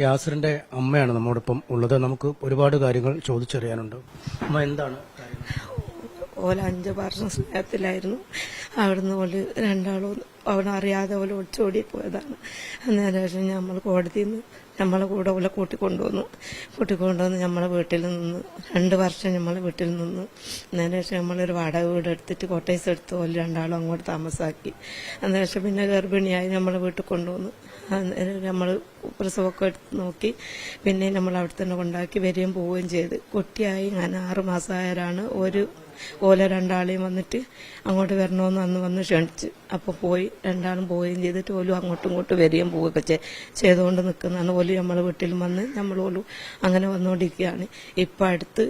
യാസിറിന്റെ അമ്മയാണ് നമ്മോടൊപ്പം ഉള്ളത്. നമുക്ക് ഒരുപാട് കാര്യങ്ങൾ ചോദിച്ചറിയാനുണ്ട്. അമ്മ, എന്താണ് ഓല 5 വർഷം സ്നേഹത്തിലായിരുന്നു. അവിടുന്ന് ഓല് രണ്ടാളും അവനറിയാതെ ഓല ഒളിച്ചോടി പോയതാണ്. അന്നേരം ശേഷം നമ്മൾ കോടതിയിൽ നിന്ന് നമ്മളെ കൂടെ ഓല കൂട്ടിക്കൊണ്ടുവന്ന് നമ്മളെ വീട്ടിൽ നിന്ന് 2 വർഷം നമ്മളെ വീട്ടിൽ നിന്ന്. അന്നേരം ശേഷം നമ്മളൊരു വാടക വീട് എടുത്തിട്ട് കോട്ടേഴ്സ് എടുത്ത് ഓല് രണ്ടാളും അങ്ങോട്ട് താമസാക്കി. അന്നേരം ശേഷം പിന്നെ ഗർഭിണിയായി നമ്മളെ വീട്ടിൽ കൊണ്ടുവന്നു. നമ്മൾ പ്രസവമൊക്കെ എടുത്ത് നോക്കി. പിന്നെ നമ്മൾ അവിടെ തന്നെ കൊണ്ടാക്കി വരികയും പോവുകയും ചെയ്ത് കുട്ടിയായി. ഞാൻ 6 മാസമായാലാണ് ഓല രണ്ടാളെയും വന്നിട്ട് അങ്ങോട്ട് വരണമെന്ന് അന്ന് വന്ന് ക്ഷണിച്ച്. അപ്പോൾ പോയി, രണ്ടാളും പോവുകയും ചെയ്തിട്ട് ഓലും അങ്ങോട്ടും ഇങ്ങോട്ടും വരികയും പോവുകയൊക്കെ ചെയ്തുകൊണ്ട് നിൽക്കുന്നതാണ്. ഓല് നമ്മളെ വീട്ടിലും വന്ന് ഓലും അങ്ങനെ വന്നുകൊണ്ടിരിക്കുകയാണ്. ഇപ്പം അടുത്ത്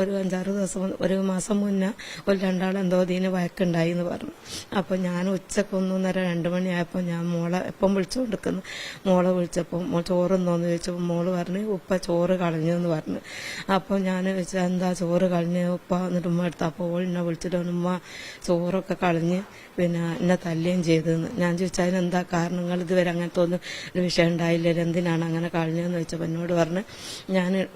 ഒരു 5-6 ദിവസം, 1 മാസം മുന്നേ ഒരു രണ്ടാളെന്തോ ഇതിന് വഴക്കുണ്ടായി എന്ന് പറഞ്ഞു. അപ്പോൾ ഞാൻ ഉച്ചക്ക് 1:30-2 മണിയായപ്പോൾ ഞാൻ മോളെ എപ്പം വിളിച്ചുകൊണ്ടിരിക്കുന്നു. മോളെ വിളിച്ചപ്പോൾ ചോറുണ്ടോയെന്ന് ചോദിച്ചപ്പോൾ മോള് പറഞ്ഞ് ഉപ്പ ചോറ് കളഞ്ഞു എന്ന് പറഞ്ഞു. അപ്പോൾ ഞാൻ ചോദിച്ചാൽ എന്താ ചോറ് കളഞ്ഞ് ഉപ്പ എന്നിട്ട് ഉമ്മ എടുത്ത്. അപ്പോൾ എന്നെ വിളിച്ചിട്ട് ഉമ്മ ചോറൊക്കെ കളഞ്ഞ് പിന്നെ എന്നെ തല്ലുകയും ചെയ്തെന്ന്. ഞാൻ ചോദിച്ചാൽ അതിനെന്താ കാരണങ്ങൾ, ഇതുവരെ അങ്ങനത്തെ ഒന്നും ഒരു വിഷയം ഉണ്ടായില്ലല്ലോ, എന്തിനാണ് അങ്ങനെ കളഞ്ഞതെന്ന് ചോദിച്ചപ്പോൾ എന്നോട് പറഞ്ഞ്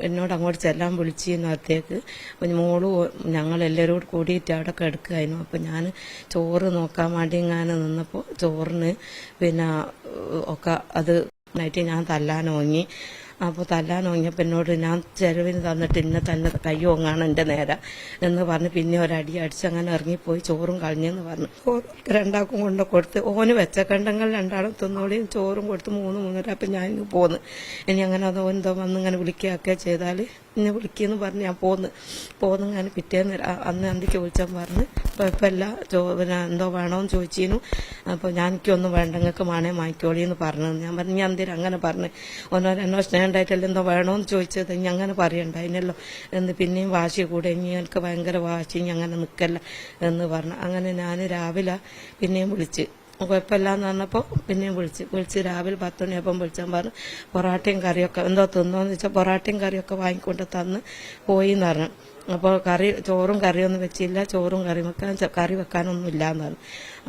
എന്നോട് അങ്ങോട്ട് ചെല്ലാൻ വിളിച്ചിരുന്നു അകത്തേക്ക്. അപ്പം മോള് ഞങ്ങളെല്ലാവരും കൂടിയിട്ട് അവിടെ കിടക്കുകയായിരുന്നു. അപ്പം ഞാൻ ചോറ് നോക്കാൻ വേണ്ടി ഇങ്ങനെ നിന്നപ്പോൾ ചോറിന് പിന്നെ ഒക്കെ അത് നൈറ്റ് ഞാൻ തല്ലാനോങ്ങി. അപ്പോൾ തല്ലാനോങ്ങിയപ്പോൾ എന്നോട് ഞാൻ ചെലവിന് തന്നിട്ട് ഇന്നെ തന്നെ കൈ ഓങ്ങാണ് എൻ്റെ നേരെ എന്ന് പറഞ്ഞ് പിന്നെ ഒരടി അടിച്ച് അങ്ങനെ ഇറങ്ങിപ്പോയി. ചോറും കളഞ്ഞെന്ന് പറഞ്ഞു. രണ്ടാൾക്കും കൊണ്ട് കൊടുത്ത് ഓന് വെച്ചക്കണ്ടെങ്കിൽ രണ്ടാളും തിന്നോളിയും ചോറും കൊടുത്ത് 3-3:30. അപ്പം ഞാൻ ഇങ്ങ് പോന്ന്. ഇനി അങ്ങനെ അതോ എന്തോ വന്ന് ഇങ്ങനെ വിളിക്കുകയൊക്കെ ചെയ്താൽ ഇന്നെ വിളിക്കുമെന്ന് പറഞ്ഞ് ഞാൻ പോന്ന് ഞാൻ പിറ്റേന്ന് അന്ന് അന്തിക്ക് വിളിച്ചാൽ പറഞ്ഞ് കുഴപ്പമില്ല, പിന്നെ എന്തോ വേണമെന്ന് ചോദിച്ചിരുന്നു. അപ്പോൾ എനിക്കൊന്നും വേണ്ട, നിങ്ങൾക്ക് വേണേ വാങ്ങിക്കോളിയെന്ന് പറഞ്ഞു. ഞാൻ പറഞ്ഞു ഞാൻ എന്തിനാ അങ്ങനെ പറഞ്ഞു, എന്നോ സ്നേഹം ഉണ്ടായിട്ടല്ല എന്തോ വേണമെന്ന് ചോദിച്ചത്, ഇനി അങ്ങനെ പറയണ്ടായിനല്ലോ എന്ന് പിന്നെയും വാശി കൂടെ, ഇനി എനിക്ക് ഭയങ്കര വാശി, ഇനി അങ്ങനെ നിൽക്കല്ല എന്ന് പറഞ്ഞു. അങ്ങനെ ഞാൻ രാവിലെ പിന്നെയും വിളിച്ച് കുഴപ്പമില്ലാന്ന് പറഞ്ഞപ്പോൾ പിന്നെയും വിളിച്ച് രാവിലെ 10 മണിയായപ്പം വിളിച്ചാൽ പറഞ്ഞു പൊറാട്ടയും കറിയൊക്കെ എന്തോ തിന്നോന്ന് വെച്ചാൽ പൊറാട്ടയും കറിയൊക്കെ വാങ്ങിക്കൊണ്ട് തന്ന് പോയി എന്ന് പറഞ്ഞു. അപ്പോൾ ചോറും കറിയൊന്നും വെച്ചില്ല, ചോറും കറി വെക്കാനൊന്നും ഇല്ലാന്ന് പറഞ്ഞു.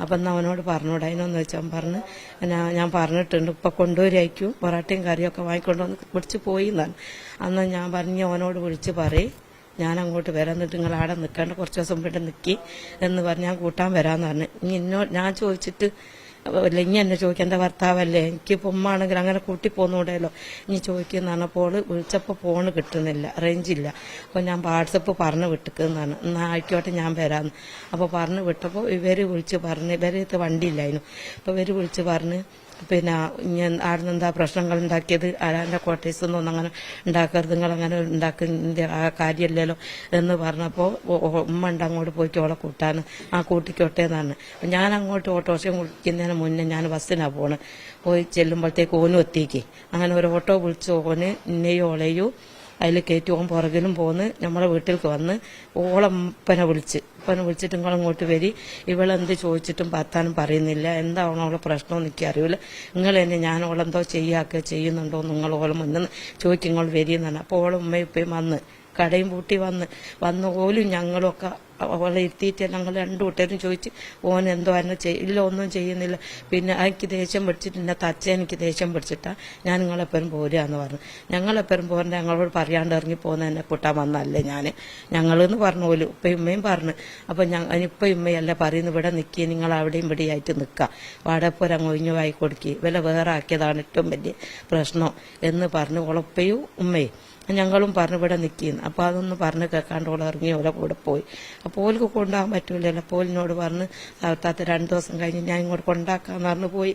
അപ്പം എന്നാൽ അവനോട് പറഞ്ഞൂടെ അതിനൊന്ന് വെച്ചാൽ പറഞ്ഞ് ഞാൻ പറഞ്ഞിട്ടുണ്ട് ഇപ്പം കൊണ്ടുവരായിരിക്കും പൊറാട്ടയും കറിയൊക്കെ വാങ്ങിക്കൊണ്ടുവന്ന് വിളിച്ച് പോയി എന്നാണ്. അന്ന് ഞാൻ പറഞ്ഞ് അവനോട് വിളിച്ച് പറയും ഞാൻ അങ്ങോട്ട് വരാൻ, എന്നിട്ട് നിങ്ങൾ അവിടെ നിൽക്കേണ്ട കുറച്ച് ദിവസം ഇവിടെ നിൽക്കി എന്ന് പറഞ്ഞ് ഞാൻ കൂട്ടാൻ വരാമെന്ന് പറഞ്ഞു. ഇനി ഞാൻ ചോദിച്ചിട്ട് ഇനി എന്നെ ചോദിക്കാം, എൻ്റെ ഭർത്താവല്ലേ, എനിക്കിപ്പോൾ ഉമ്മാണെങ്കിൽ അങ്ങനെ കൂട്ടി പോന്നൂടെയല്ലോ, ഇനി ചോദിക്കുന്ന പറഞ്ഞപ്പോൾ വിളിച്ചപ്പോൾ ഫോണ് കിട്ടുന്നില്ല, റേഞ്ചില്ല. അപ്പോൾ ഞാൻ വാട്സപ്പ് പറഞ്ഞ് വിട്ടിക്കുന്നതാണ്, എന്നാൽ ആയിക്കോട്ടെ ഞാൻ വരാമെന്ന്. അപ്പോൾ പറഞ്ഞ് വിട്ടപ്പോൾ ഇവർ വിളിച്ച് പറഞ്ഞ്, ഇവരത്ത് വണ്ടിയില്ലായിരുന്നു. അപ്പോൾ ഇവർ വിളിച്ച് പറഞ്ഞ് പിന്നെ ആടുന്ന് എന്താ പ്രശ്നങ്ങൾ ഉണ്ടാക്കിയത്, ആരാൻ്റെ ക്വാർട്ടേഴ്സൊന്നും അങ്ങനെ ഉണ്ടാക്കരുത്, നിങ്ങളങ്ങനെ ഉണ്ടാക്കുന്ന ആ കാര്യമല്ലല്ലോ എന്ന് പറഞ്ഞപ്പോൾ ഉമ്മ ഉണ്ട് അങ്ങോട്ട് പോയിട്ട് ഓളെ കൂട്ടാൻ, കൂട്ടിക്കോട്ടെ എന്നാണ്. ഞാൻ അങ്ങോട്ട് ഓട്ടോറിക്ഷ വിളിക്കുന്നതിന് മുന്നേ ഞാൻ ബസ്സിനാണ് പോയി ചെല്ലുമ്പോഴത്തേക്ക് ഓനും എത്തിക്ക്. അങ്ങനെ ഒരു ഓട്ടോ വിളിച്ച് ഓന് ഇന്നെയും ഓളെയും അതിൽ കയറ്റി ഓൻ പുറകിലും പോന്ന് നമ്മളെ വീട്ടിലേക്ക് വന്ന് ഓളപ്പനെ വിളിച്ചിട്ട് നിങ്ങളിങ്ങോട്ട് വരി, ഇവളെന്ത് ചോദിച്ചിട്ടും പത്താനും പറയുന്നില്ല, എന്താണോ അവളെ പ്രശ്നം എനിക്ക് അറിയില്ല, നിങ്ങൾ തന്നെ ഞാൻ ഓളെന്തോ ചെയ്യുന്നുണ്ടോ നിങ്ങൾ ഓളെ മുന്നിൽ ചോദിക്കും, നിങ്ങൾ വരിയെന്നാണ്. അപ്പോൾ ഓളെ ഉമ്മയും ഉപ്പയും വന്ന് കടയും പൂട്ടി വന്ന് ഓലും ഞങ്ങളൊക്കെ അവളെ ഇരുത്തിയിട്ട് ഞങ്ങൾ 2 കൂട്ടരും ചോദിച്ച് ഓൻ എന്തോ എന്നെ ഇല്ല ഒന്നും ചെയ്യുന്നില്ല. പിന്നെ എനിക്ക് ദേഷ്യം പിടിച്ചിട്ട് എന്നെ എനിക്ക് ദേഷ്യം പിടിച്ചിട്ടാ ഞാൻ നിങ്ങളെപ്പോഴും പോരുകയെന്ന് പറഞ്ഞു. ഞങ്ങളെപ്പോഴും പോരണ്ട, ഞങ്ങളോട് പറയാണ്ട് ഇറങ്ങി പോകുന്ന എന്നെ കൂട്ടാൻ വന്നല്ലേ ഞങ്ങളെന്ന് പറഞ്ഞു പോലും ഉപ്പയും ഉമ്മയും പറഞ്ഞു. അപ്പം ഇപ്പം ഉമ്മയല്ല പറയുന്നു ഇവിടെ നിൽക്കുക, നിങ്ങൾ അവിടെയും ഇവിടെ ആയിട്ട് നിൽക്കുക, വാടകപ്പുരം ഒഴിഞ്ഞു വായി കൊടുക്കുക, വില വേറെ ആക്കിയതാണ് ഏറ്റവും വലിയ പ്രശ്നം എന്ന് പറഞ്ഞു ഉളപ്പയും ഉമ്മയും ഞങ്ങളും പറഞ്ഞു ഇവിടെ നിൽക്കുന്നു. അപ്പോൾ അതൊന്നും പറഞ്ഞ് കേൾക്കാണ്ട് ഓളെ ഇറങ്ങി ഓലെ കൂടെ പോയി. അപ്പോൾ ഓൾക്ക് കൊണ്ടുപോകാൻ പറ്റൂലല്ലോ. പോലിനോട് പറഞ്ഞ് താത്ത 2 ദിവസം കഴിഞ്ഞ് ഞാൻ ഇങ്ങോട്ട് കൊണ്ടാക്കാന്ന് പറഞ്ഞ് പോയി.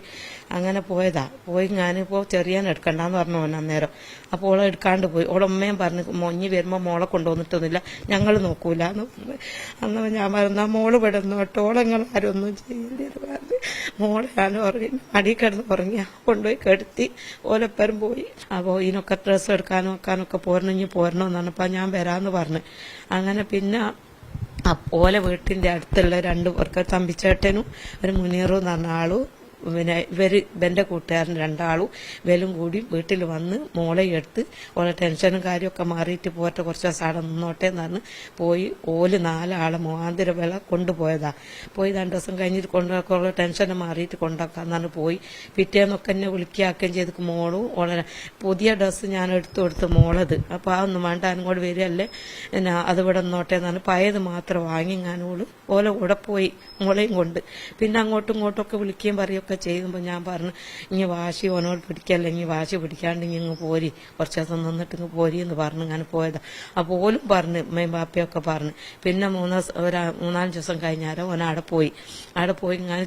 അങ്ങനെ പോയി ഞാനിപ്പോൾ ചെറിയാൻ എടുക്കണ്ടെന്ന് പറഞ്ഞു ഓൻ അന്നേരം. അപ്പോൾ ഓളെ എടുക്കാണ്ട് പോയി. ഓളെ ഉമ്മയും പറഞ്ഞ് മൊഞ്ഞി വരുമ്പോൾ മോളെ കൊണ്ടുവന്നിട്ടൊന്നുമില്ല, ഞങ്ങൾ നോക്കൂല എന്ന് പറഞ്ഞു. അന്ന് ഞാൻ പറഞ്ഞാൽ മോള് വിടുന്നു കേട്ടോ, ഓളെ നിങ്ങൾ ആരും ഒന്നും ചെയ്യേണ്ടി പറഞ്ഞു. മോളെ ഞാൻ ഉറങ്ങി അടി കിടന്ന് ഉറങ്ങി കൊണ്ടുപോയി കെടുത്തി ഓലെപ്പരും പോയി. അപ്പോൾ ഇതിനൊക്കെ ഡ്രസ്സ് എടുക്കാനും വെക്കാനൊക്കെ പോരണമെന്നാണ്. അപ്പം ഞാൻ വരാമെന്ന് പറഞ്ഞു. അങ്ങനെ പിന്നെ ഓലെ വീട്ടിൻ്റെ അടുത്തുള്ള 2 പേർക്ക് തമ്പിച്ചേട്ടനും ഒരു മുനീറും എന്ന് പറഞ്ഞ ആളും പിന്നെ ഇവന്റെ കൂട്ടുകാരൻ രണ്ടാളും ഇവരും കൂടി വീട്ടിൽ വന്ന് മോളെ എടുത്ത് ഓളെ ടെൻഷനും കാര്യമൊക്കെ മാറിയിട്ട് പോട്ടെ കുറച്ച് ദിവസം അവിടെ നിന്നോട്ടെ എന്ന് പറഞ്ഞ് പോയി ഓല് 4 ആളെ മൂവാന്തര വില കൊണ്ടുപോയതാ. പോയി 2 ദിവസം കഴിഞ്ഞിട്ട് കൊണ്ടുപോയി ടെൻഷൻ മാറിയിട്ട് കൊണ്ടാക്കാന്നാണ് പോയി. പിറ്റേന്നൊക്കെ എന്നെ വിളിക്കുകയും ചെയ്ത് മോളും ഓളെ പുതിയ ഡ്രസ്സ് ഞാൻ എടുത്തു കൊടുത്ത് മോളത്. അപ്പൊ അതൊന്നും വേണ്ട അങ്ങോട്ട് വരികയല്ലേ പിന്നെ അത് ഇവിടെ നിന്നോട്ടെ എന്നാണ് പഴയത് മാത്രം വാങ്ങിങ്ങാനോള് ഓലെ കൂടെ പോയി മോളെയും കൊണ്ട്. പിന്നെ അങ്ങോട്ടും ഇങ്ങോട്ടും ഒക്കെ വിളിക്കുകയും പറയുകയൊക്കെ ചെയ്യുമ്പോൾ ഞാൻ പറഞ്ഞു ഇനി വാശി ഓനോട് പിടിക്കല്ല, ഇനി വാശി പിടിക്കാണ്ട് ഇങ്ങ് പോരി, കുറച്ച് ദിവസം നിന്നിട്ട് ഇങ്ങ് പോരി എന്ന് പറഞ്ഞു ഞാൻ പോയതാ. അപ്പോൾ ഓലും പറഞ്ഞ് അമ്മയും ബാപ്പയൊക്കെ പറഞ്ഞു. പിന്നെ 3-4 ദിവസം കഴിഞ്ഞാൽ ഓൻ അവിടെ പോയി ഞാൻ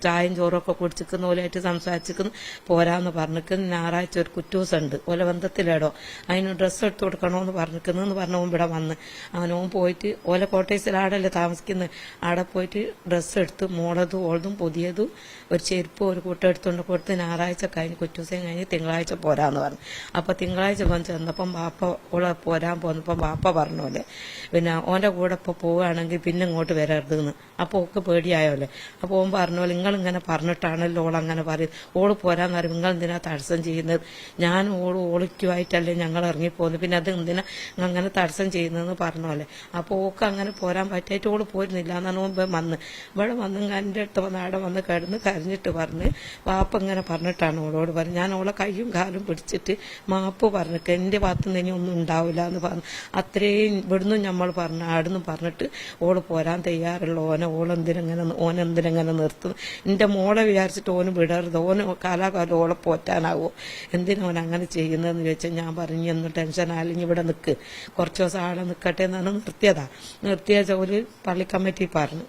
ചായയും ചോറും ഒക്കെ കുടിച്ചിരിക്കുന്ന ഓലായിട്ട് സംസാരിച്ചിരിക്കുന്നു പോരാന്ന് പറഞ്ഞിരിക്കുന്നു. ഞായറാഴ്ച ഒരു കുറ്റൂസുണ്ട് ഓല ബന്ധത്തിലേടോ അതിന് ഡ്രസ്സ് എടുത്തു കൊടുക്കണമെന്ന് പറഞ്ഞിരിക്കുന്നു പറഞ്ഞ ഓൻ ഇവിടെ വന്ന് അവനോൻ പോയിട്ട് ഓല കോട്ടേഴ്സിൽ ആടല്ലേ താമസിക്കുന്നത്. അവിടെ പോയിട്ട് ഡ്രസ്സ് എടുത്ത് മോളതും ഓളതും പുതിയതും ഒരു ചെരുപ്പ് ഒരു കൂട്ടം എടുത്തുകൊണ്ട് കൊടുത്ത് ഞായറാഴ്ച കഴിഞ്ഞ് കുറ്റൂസം കഴിഞ്ഞ് തിങ്കളാഴ്ച പോരാന്ന് പറഞ്ഞു. അപ്പൊ തിങ്കളാഴ്ച വന്ന് ചെന്നപ്പം ബാപ്പ ഓളെ പോരാൻ പോന്നപ്പം ബാപ്പ പറഞ്ഞോലെ പിന്നെ ഓന്റെ കൂടെ ഇപ്പൊ പോവുകയാണെങ്കിൽ പിന്നെ ഇങ്ങോട്ട് വരരുതെന്ന്. അപ്പൊ ഒക്കെ പേടിയായോലെ. അപ്പൊ ഓൻ പറഞ്ഞോലെ നിങ്ങളിങ്ങനെ പറഞ്ഞിട്ടാണല്ലോ ഓളങ്ങനെ പറയും, ഓള് പോരാന്ന് പറയും നിങ്ങൾ എന്തിനാ തടസ്സം ചെയ്യുന്നത്, ഞാൻ ഓളിക്കുമായിട്ടല്ലേ ഞങ്ങൾ ഇറങ്ങിപ്പോകുന്നത്, പിന്നെ അത് എന്തിനാ അങ്ങനെ തടസ്സം ചെയ്യുന്നതെന്ന് പറഞ്ഞോലെ. അപ്പൊ ഓക്ക് അങ്ങനെ പോരാൻ പറ്റായിട്ട് ഓള് പോരുന്നില്ല എന്നാണ് ഓൻ വന്ന് ഇവിടെ വന്ന് എൻ്റെ അടുത്ത് വന്ന് അവിടെ വന്ന് കിടന്ന് കരഞ്ഞിട്ട് പറഞ്ഞ് വാപ്പ ഇങ്ങനെ പറഞ്ഞിട്ടാണ് ഓളോട് പറഞ്ഞു. ഞാൻ ഓളെ കയ്യും കാലും പിടിച്ചിട്ട് മാപ്പ് പറഞ്ഞിട്ട് എന്റെ ഭാഗത്ത് നിന്ന് ഇനി ഒന്നും ഉണ്ടാവില്ല എന്ന് പറഞ്ഞു. അത്രയും ഇവിടുന്ന് നമ്മൾ പറഞ്ഞു ആടുന്ന് പറഞ്ഞിട്ട് ഓള് പോരാൻ തയ്യാറുള്ള ഓനെന്തിനെങ്ങനെ നിർത്തുന്നു. എന്റെ മോളെ വിചാരിച്ചിട്ട് ഓന് വിടരുത്, ഓന് കാലാകാലം ഓളെ പോറ്റാനാവോ, എന്തിനോൻ അങ്ങനെ ചെയ്യുന്നതെന്ന് ചോദിച്ചാൽ ഞാൻ പറഞ്ഞു ഒന്നും ടെൻഷൻ അല്ലെങ്കിൽ ഇവിടെ നിൽക്ക് കുറച്ച് ദിവസം ആളെ നിൽക്കട്ടെ എന്നാണ് നിർത്തിയ ഒരു പള്ളി കമ്മിറ്റി പറഞ്ഞു.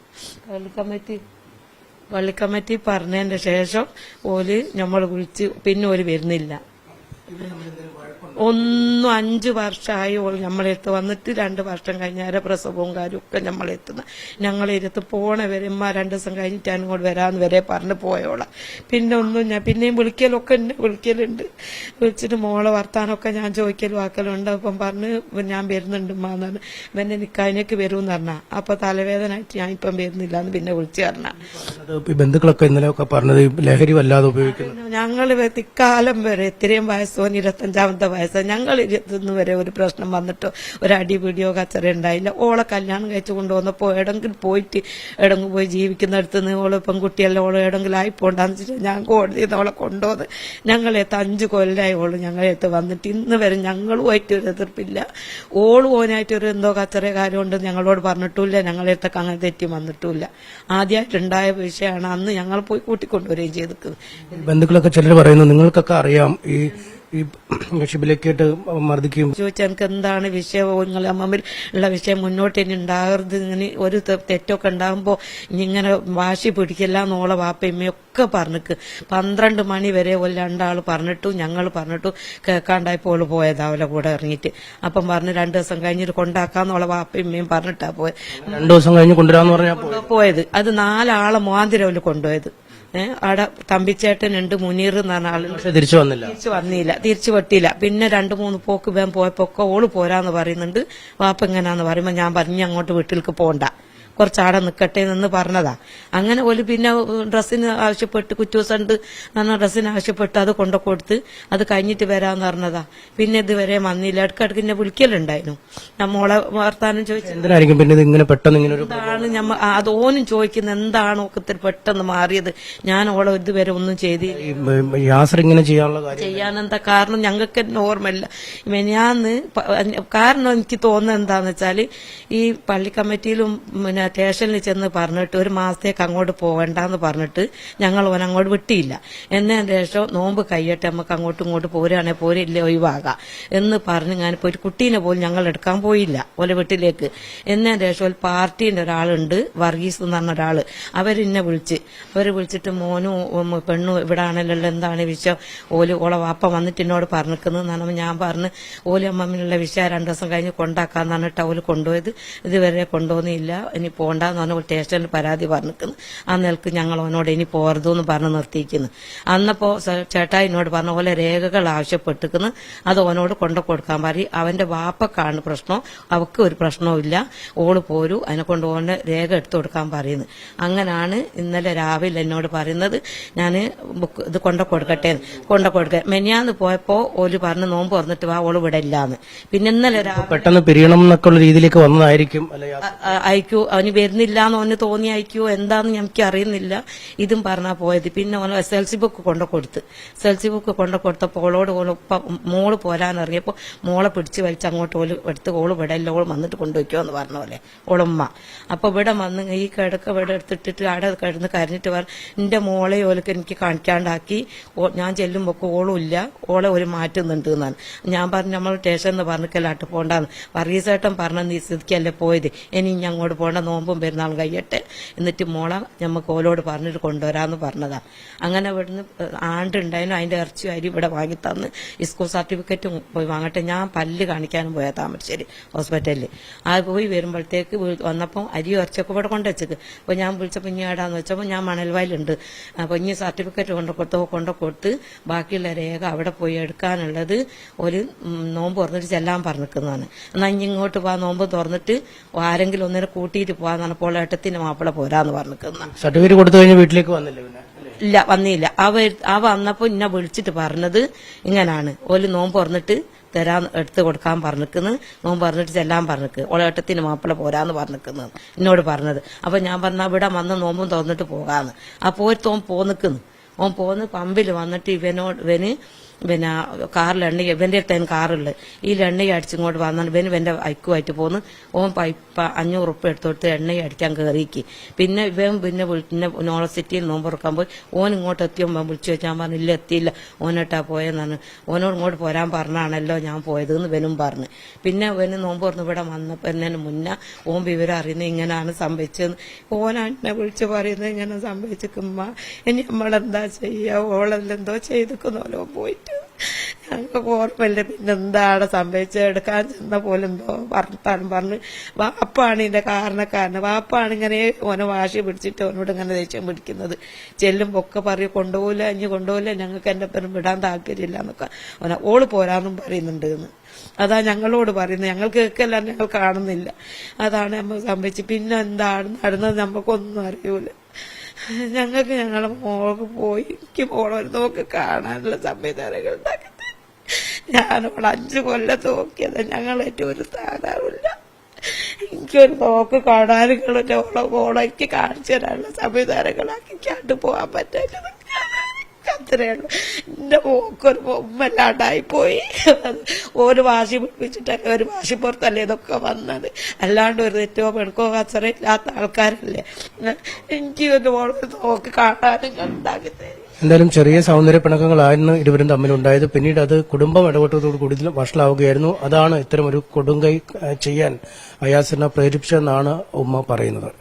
പള്ളി കമ്മിറ്റി പറഞ്ഞതിന്റെ ശേഷം ഓല് നമ്മൾ വിളിച്ച് പിന്നെ ഓല് വരുന്നില്ല. 5 വർഷമായി നമ്മളെടുത്ത് വന്നിട്ട് 2 വർഷം കഴിഞ്ഞാൽ പ്രസവവും കാര്യമൊക്കെ നമ്മളെത്തുന്ന ഞങ്ങളെടുത്ത് പോണ വരെ 2 ദിവസം കഴിഞ്ഞിട്ട് അങ്ങോട്ട് വരാന്ന് വരെ പറഞ്ഞ് പോയോളാം. പിന്നെ ഒന്നും ഞാൻ പിന്നെയും വിളിക്കലൊക്കെ എന്നെ വിളിക്കലുണ്ട്. വിളിച്ചിട്ട് മോളെ വർത്താനമൊക്കെ ഞാൻ ചോദിക്കലും ആക്കലുണ്ട്. അപ്പം പറഞ്ഞ് ഞാൻ വരുന്നുണ്ട് മാന്നാണ് പിന്നെ നിക്കാനേക്ക് വരുമെന്ന് പറഞ്ഞാ. അപ്പൊ തലവേദനയായിട്ട് ഞാൻ ഇപ്പം വരുന്നില്ല എന്ന് പിന്നെ വിളിച്ചു പറഞ്ഞ. ബന്ധുക്കളൊക്കെ ഇന്നലെയൊക്കെ പറഞ്ഞത് ലഹരി വല്ലാതെ ഉപയോഗിക്കുന്നു. ഞങ്ങൾ ഇക്കാലം വരെ ഇത്രയും വയസ്സോ 25-ാമത്തെ വയസ്സ് ഞങ്ങൾ 21 വരെ ഒരു പ്രശ്നം വന്നിട്ടോ ഒരു അടിപിടിയോ കച്ചറ ഉണ്ടായില്ല. ഓളെ കല്യാണം കഴിച്ചു കൊണ്ടുവന്നപ്പോ എവിടെങ്കിലും പോയി ജീവിക്കുന്നിടത്ത് നിന്ന് ഓള് പെൺകുട്ടിയല്ല ഓള് എവിടെങ്കിലും ആയിപ്പോണ്ടാന്ന് വെച്ചിട്ട് ഞാൻ കോടതിയിൽ നിന്ന് ഓളെ കൊണ്ടുവന്ന് ഞങ്ങളെത്ത് 5 കൊല്ലമായി ഓള് ഞങ്ങളെത്ത് വന്നിട്ട് ഇന്ന് വരെ ഞങ്ങളുമായിട്ട് ഒരു എതിർപ്പില്ല. ഓളും ഓനായിട്ടൊരു എന്തോ കച്ചറ കാര്യമുണ്ട് ഞങ്ങളോട് പറഞ്ഞിട്ടില്ല, ഞങ്ങളെത്തൊക്കെ അങ്ങനെ തെറ്റി വന്നിട്ടില്ല. ആദ്യമായിട്ടുണ്ടായ വിഷയമാണ്. അന്ന് ഞങ്ങൾ പോയി കൂട്ടിക്കൊണ്ടുവരികയും ചെയ്തിരിക്കുന്നത്. ബന്ധുക്കളൊക്കെ ചിലർ പറയുന്നു നിങ്ങൾക്കൊക്കെ അറിയാം ഈ ഷിബിലേക്കായിട്ട് മർദ്ദിക്കും ചോദിച്ചാൽ എനിക്ക് എന്താണ് വിഷയം, നിങ്ങൾ അമ്മമ്മിൽ ഉള്ള വിഷയം മുന്നോട്ട് ഇനി ഉണ്ടാകരുത്, ഇങ്ങനെ ഒരു തെറ്റൊക്കെ ഉണ്ടാകുമ്പോ ഇങ്ങനെ വാശി പിടിക്കില്ല എന്നോളെ വാപ്പയമ്മയൊക്കെ പറഞ്ഞിക്ക്. 12 മണി വരെ 2 പറഞ്ഞിട്ടു ഞങ്ങൾ പറഞ്ഞിട്ടു കേൾക്കാണ്ടായപ്പോൾ ഓള് പോയതാ അവളെ കൂടെ ഇറങ്ങിയിട്ട്. അപ്പം പറഞ്ഞ് 2 ദിവസം കഴിഞ്ഞിട്ട് കൊണ്ടാക്കാന്നുള്ള വാപ്പയമ്മയും പറഞ്ഞിട്ടാ പോയത്. 2 ദിവസം കഴിഞ്ഞ് കൊണ്ടുവരാന്ന് പറഞ്ഞാൽ പോയത് അത് 4 ആളെ മോതിരവല് കൊണ്ടുപോയത്. അവിടെ തമ്പിച്ചേട്ടനുണ്ട് മുനീർ എന്ന് പറഞ്ഞ ആള്. തിരിച്ചു വന്നില്ല, തിരിച്ചു വെട്ടിയില്ല. പിന്നെ 2-3 പോക്ക് വേഗം പോയപ്പോക്കെ ഓള് പോരാന്ന് പറയുന്നുണ്ട്. വാപ്പ എങ്ങനാന്ന് പറയുമ്പോ ഞാൻ പറഞ്ഞു അങ്ങോട്ട് വീട്ടിലേക്ക് പോണ്ട, കുറച്ചാടെ നിൽക്കട്ടെ എന്ന് പറഞ്ഞതാ. അങ്ങനെ ഒരു പിന്നെ ഡ്രസ്സിന് ആവശ്യപ്പെട്ട് കുറ്റൂസുണ്ട് ഡ്രസ്സിന് ആവശ്യപ്പെട്ട് അത് കൊണ്ടു കൊടുത്ത് അത് കഴിഞ്ഞിട്ട് വരാന്ന് പറഞ്ഞതാ. പിന്നെ ഇതുവരെ വന്നില്ല. ഇടക്കിടക്ക് എന്നെ വിളിക്കലുണ്ടായിരുന്നു. നമ്മളെ വർത്താനം ചോദിച്ചു പിന്നെ ഇങ്ങനെ പെട്ടെന്ന് എന്താണ് അത് ഓനും ചോദിക്കുന്നത് എന്താണ് ഒക്കത്തിൽ പെട്ടെന്ന് മാറിയത്. ഞാൻ ഓളെ ഇതുവരെ ഒന്നും ചെയ്തില്ല. ചെയ്യാനെന്താ കാരണം ഞങ്ങൾക്ക് തന്നെ ഓർമ്മയില്ല. മെനിയാന്ന് കാരണം എനിക്ക് തോന്നുന്നത് എന്താന്ന് വെച്ചാല് ഈ പള്ളി കമ്മിറ്റിയിലും പിന്നെ സ്റ്റേഷനിൽ ചെന്ന് പറഞ്ഞിട്ട് 1 മാസത്തേക്ക് അങ്ങോട്ട് പോകണ്ടെന്ന് പറഞ്ഞിട്ട് ഞങ്ങൾ ഓൻ അങ്ങോട്ട് വിട്ടിയില്ല. എന്നതിന് ശേഷം നോമ്പ് കഴിയട്ടെ നമുക്ക് അങ്ങോട്ടും ഇങ്ങോട്ട് പോരുകയാണെങ്കിൽ പോരില്ലേ ഒഴിവാകാം എന്ന് പറഞ്ഞ് ഞാനിപ്പോ ഒരു കുട്ടീനെ പോലും ഞങ്ങൾ എടുക്കാൻ പോയില്ല ഓലെ വീട്ടിലേക്ക്. എന്നതിന് ശേഷം ഒരു പാർട്ടീന്റെ ഒരാളുണ്ട് വർഗീസ് എന്ന് പറഞ്ഞ ഒരാള്, അവരെന്നെ വിളിച്ചിട്ട് മോനും പെണ്ണും ഇവിടെ ആണല്ലോ എന്താണ് വിഷയം, ഓളെ വാപ്പ വന്നിട്ട് എന്നോട് പറഞ്ഞിരിക്കുന്നത് ഞാൻ പറഞ്ഞ് ഓല് അമ്മമ്മനുള്ള വിഷയം 2 ദിവസം കഴിഞ്ഞ് കൊണ്ടാക്കാന്ന് പറഞ്ഞിട്ട് ഓല് കൊണ്ടുപോയത്. ഇതുവരെ കൊണ്ടുപോകുന്നില്ല. ഇനിയിപ്പോ പോകണ്ടെന്ന് പറഞ്ഞ സ്റ്റേഷനിൽ പരാതി പറഞ്ഞിരിക്കുന്നു. ആ നിലക്ക് ഞങ്ങൾ അവനോട് ഇനി പോരതെന്ന് പറഞ്ഞ് നിർത്തിയിരിക്കുന്നു. അന്നപ്പോ ചേട്ടാ എന്നോട് പറഞ്ഞ പോലെ രേഖകൾ ആവശ്യപ്പെട്ടിരിക്കുന്നു. അത് അവനോട് കൊണ്ടു കൊടുക്കാൻ പറയും. അവന്റെ വാപ്പക്കാണ് പ്രശ്നം, അവക്ക് ഒരു പ്രശ്നവും ഇല്ല, ഓള് പോരൂ, അതിനെ കൊണ്ട് ഓനെ രേഖ എടുത്തു കൊടുക്കാൻ പറയുന്നു. അങ്ങനാണ് ഇന്നലെ രാവിലെ എന്നോട് പറയുന്നത് ഞാൻ ഇത് കൊണ്ടു കൊടുക്കട്ടെ. മെനിയാന്ന് പോയപ്പോ ഓല് പറഞ്ഞ് നോമ്പ് തുറന്നിട്ട് വാ, ഓള് ഇവിടെ ഇല്ലാന്ന്. പിന്നെ ഇന്നലെ പെട്ടെന്ന് പിരിയണം എന്നൊക്കെയുള്ള രീതിയിലേക്ക് വന്നതായിരിക്കും. അയക്കൂ, അവന് വരുന്നില്ല എന്ന് ഓന് തോന്നി അയക്കൂ, എന്താന്ന് എനിക്ക് അറിയുന്നില്ല. ഇതും പറഞ്ഞാ പോയത്. പിന്നെ ഓന് SLC ബുക്ക് കൊണ്ടു കൊടുത്ത്. SLC ബുക്ക് കൊണ്ടു കൊടുത്തപ്പോൾ ഓളോട് മോള് പോരാന്നിറങ്ങിയപ്പോ മോളെ പിടിച്ച് വലിച്ച് അങ്ങോട്ട് ഓല് എടുത്ത് ഓള് ഇവിടെ എല്ലാം ഓള് വന്നിട്ട് കൊണ്ടുവയ്ക്കോ എന്ന് പറഞ്ഞ പോലെ ഓളുമ്മ. അപ്പൊ ഇവിടെ വന്ന് ഈ കിടക്ക ഇവിടെ എടുത്തിട്ടിട്ട് അവിടെ കിടന്ന് കരഞ്ഞിട്ട് എന്റെ മോളെ ഓലക്ക് എനിക്ക് കാണിക്കാണ്ടാക്കി. ഞാൻ ചെല്ലുമ്പോ ഓളും ഇല്ല, ഓളെ ഒരു മാറ്റുന്നുണ്ട് എന്നാണ്. ഞാൻ പറഞ്ഞു നമ്മൾ സ്റ്റേഷനിൽ പറഞ്ഞിക്കല്ലാട്ട് പോണ്ടാന്ന്. വർഗീസേട്ടൻ പറഞ്ഞ നീ സ്ഥിതിക്കല്ലേ പോയത്, ഇനി അങ്ങോട്ട് പോണ്ട, നോമ്പും പെരുന്നാളും കഴിയട്ടെ, എന്നിട്ട് മോളെ നമുക്ക് ഓലോട് പറഞ്ഞിട്ട് കൊണ്ടുവരാന്ന് പറഞ്ഞതാ. അങ്ങനെ ഇവിടുന്ന് ആണ്ടുണ്ടായിരുന്നു. അതിന്റെ ഇറച്ചി അരി ഇവിടെ വാങ്ങി തന്ന് സ്കൂൾ സർട്ടിഫിക്കറ്റും പോയി വാങ്ങട്ടെ. ഞാൻ പല്ല് കാണിക്കാനും പോയാ താമരശ്ശേരി ഹോസ്പിറ്റലിൽ. അത് പോയി വരുമ്പോഴത്തേക്ക് വന്നപ്പോൾ അരി ഇറച്ചിയൊക്കെ ഇവിടെ കൊണ്ടുവച്ചത്. അപ്പൊ ഞാൻ വിളിച്ചപ്പോൾ ഇനി ഏടാന്ന് വെച്ചപ്പോൾ ഞാൻ മണൽവയലുണ്ട്. അപ്പൊ ഇനി സർട്ടിഫിക്കറ്റ് കൊണ്ടു കൊടുത്ത് ബാക്കിയുള്ള രേഖ അവിടെ പോയി എടുക്കാനുള്ളത് ഒരു നോമ്പ് തുറന്നിട്ട് ചെല്ലാൻ പറഞ്ഞിരിക്കുന്നതാണ്. എന്നാൽ ഇനി ഇങ്ങോട്ട് പോവാ, നോമ്പ് തുറന്നിട്ട് ആരെങ്കിലും ഒന്നിനെ കൂട്ടിയിട്ട് പോവാന്നാണ്. അപ്പോൾ ഏട്ടത്തിന് മാപ്പിള പോരാന്ന് പറഞ്ഞിരിക്കുന്ന. സർട്ടിഫിക്കറ്റ് കൊടുത്തു കഴിഞ്ഞാൽ വീട്ടിലേക്ക് വന്നില്ല? ഇല്ല, വന്നില്ല. അവ വന്നപ്പോ ഇന്നെ വിളിച്ചിട്ട് പറഞ്ഞത് ഇങ്ങനാണ്, ഓല് നോമ്പ് തുറന്നിട്ട് തരാൻ എടുത്ത് കൊടുക്കാൻ പറഞ്ഞിരിക്കുന്നു, നോമ്പ് പറഞ്ഞിട്ട് ചെല്ലാൻ പറഞ്ഞിക്ക്, ഓളേട്ടത്തിന് മാപ്പിള പോരാന്ന് പറഞ്ഞിരിക്കുന്നു എന്നോട് പറഞ്ഞത്. അപ്പൊ ഞാൻ പറഞ്ഞ ഇവിടെ വന്ന് നോമ്പും തുറന്നിട്ട് പോകാന്ന്. അപ്പൊ ഓൻ പോന്നിക്കുന്നു. ഓൻ പോന്ന് പമ്പിൽ വന്നിട്ട് ഇവന് പിന്നെ കാറിൽ എണ്ണ, ഇവന്റെ അടുത്ത് കാറുള്ളത്, ഈ എണ്ണയും അടിച്ചിങ്ങോട്ട് വന്നാൽ ഇവന്റെ ഐക്കുമായിട്ട് പോന്ന്. ഓൻ 500 ഉറുപ്പ്യ എടുത്തോട്ട് എണ്ണയും അടിക്കാൻ കയറിക്ക്. പിന്നെ പിന്നെ യൂണിവേഴ്സിറ്റിയിൽ നോമ്പ് തുറക്കാൻ പോയി. ഓൻ ഇങ്ങോട്ട് എത്തിയോ വിളിച്ചു വെച്ചാൽ പറഞ്ഞു ഇല്ല എത്തിയില്ല, ഓനോട്ടാ പോയെന്നാണ്. ഓനോട് ഇങ്ങോട്ട് പോരാൻ പറഞ്ഞാണല്ലോ ഞാൻ പോയതെന്ന് ഇവനും പറഞ്ഞു. പിന്നെ ഇവന് നോമ്പ് തുറന്ന് ഇവിടെ വന്നപ്പോ എന്നതിന് മുന്നേ ഓൻ വിവരം അറിയുന്നത് ഇങ്ങനെയാണ് സംഭവിച്ചതെന്ന്. ഓനെന്നെ വിളിച്ച് പറയുന്നത് ഇങ്ങനെ സംഭവിച്ചിക്കുമ്പ ഇനി നമ്മളെന്താ ചെയ്യാ, ഓളെല്ലെന്തോ ചെയ്തിക്കുന്നോലോ പോയിട്ട് ഞങ്ങൾക്ക് ഓർമ്മയില്ല. പിന്നെന്താണ് സംഭവിച്ചത്, എടുക്കാൻ ചെന്ന പോലെന്തോ വർത്താനം പറഞ്ഞ് വാപ്പാണ് ഇതിന്റെ കാരണക്കാരന്. വാപ്പാണ് ഇങ്ങനെ ഓനെ വാശി പിടിച്ചിട്ട് ഓനോട് ഇങ്ങനെ ദേഷ്യം പിടിക്കുന്നത്. ചെല്ലുമ്പോ ഒക്കെ പറയും കൊണ്ടുപോകില്ല, ഇനി കൊണ്ടുപോകില്ല, ഞങ്ങൾക്ക് എന്റെ പേരും വിടാൻ താല്പര്യമില്ല എന്നൊക്കെ ഓള് പോരാന്നും പറയുന്നുണ്ട് എന്ന്. അതാ ഞങ്ങളോട് പറയുന്നത്. ഞങ്ങൾ കേൾക്കല്ല, ഞങ്ങൾ കാണുന്നില്ല. അതാണ് നമ്മൾ സംഭവിച്ചു. പിന്നെ എന്താണ് നടന്നത് നമുക്കൊന്നും അറിയൂല. ഞങ്ങൾക്ക് ഞങ്ങളെ മോൾക്ക് പോയി എനിക്ക് മോളൊരു നോക്ക് കാണാനുള്ള സംവിധാനങ്ങൾ ഉണ്ടാക്കി. ഞാനോട് 5 കൊല്ലം നോക്കിയത് ഞങ്ങളേറ്റ ഒരു താരാറില്ല. എനിക്കൊരു നോക്ക് കാണാനുകളുടെ ഓളയ്ക്ക് കാണിച്ചു തരാനുള്ള സംവിധാനങ്ങളാക്കി കണ്ടു പോകാൻ പറ്റാത്തത് അത്രയുള്ളൂ. എന്റെ മോക്കൊരു ബൊമ്മല്ലാണ്ടായി പോയി. ഒരു വാശി പിടിപ്പിച്ചിട്ടല്ലേ, ഒരു വാശിപ്പുറത്തല്ലേ ഇതൊക്കെ വന്നത്. അല്ലാണ്ട് ഒരു തെറ്റോ പെടുക്കോ കച്ചറ ഇല്ലാത്ത ആൾക്കാരല്ലേ. എനിക്ക് ഒരു നോക്ക് കാണാനും ഉണ്ടാക്കി തരും. എന്തായാലും ചെറിയ സൗന്ദര്യ പിണക്കങ്ങളായിരുന്നു ഇരുവരും തമ്മിലുണ്ടായത്. പിന്നീട് അത് കുടുംബം ഇടപെട്ടതോട് കൂടി വഷളാവുകയായിരുന്നു. അതാണ് ഇത്തരം ഒരു കൊടുങ്കൈ ചെയ്യാൻ അയാസിനെ പ്രേരിപ്പിച്ചതെന്നാണ് ഉമ്മ പറയുന്നത്.